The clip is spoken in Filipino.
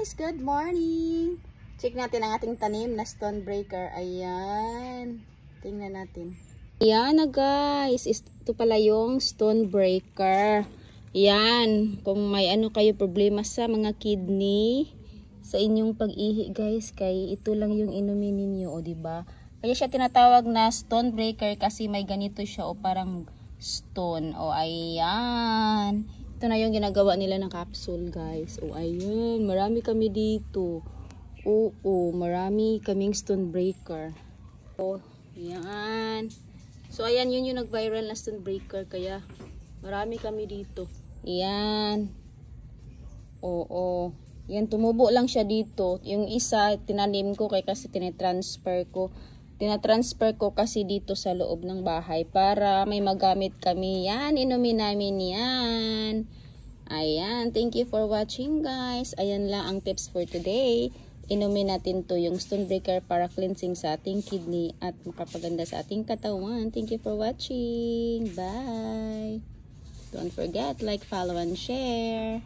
guys! Good morning! Check natin ang ating tanim na stonebreaker. Ayan. Tingnan natin. Ayan na guys. Ito pala yung stonebreaker. Ayan. Kung may kayo problema sa mga kidney, sa inyong pag-ihi guys, kay ito lang yung inumin ninyo. O diba? Kaya siya tinatawag na stonebreaker kasi may ganito siya o parang stone. O ayan. Ito na yung ginagawa nila ng capsule guys. O ayun, marami kami dito. Oo, marami kaming stonebreaker. O, ayan. So ayan, yun yung nag-viral na stonebreaker. Kaya marami kami dito. Ayan. Oo. Yan, tumubo lang siya dito. Yung isa, tinanim ko kasi tinatransfer ko kasi dito sa loob ng bahay para may magamit kami. Yan, inumin namin yan. Ayan, thank you for watching guys. Ayan lang ang tips for today. Inumin natin to yung stonebreaker para cleansing sa ating kidney at makapaganda sa ating katawan. Thank you for watching. Bye. Don't forget, like, follow, and share.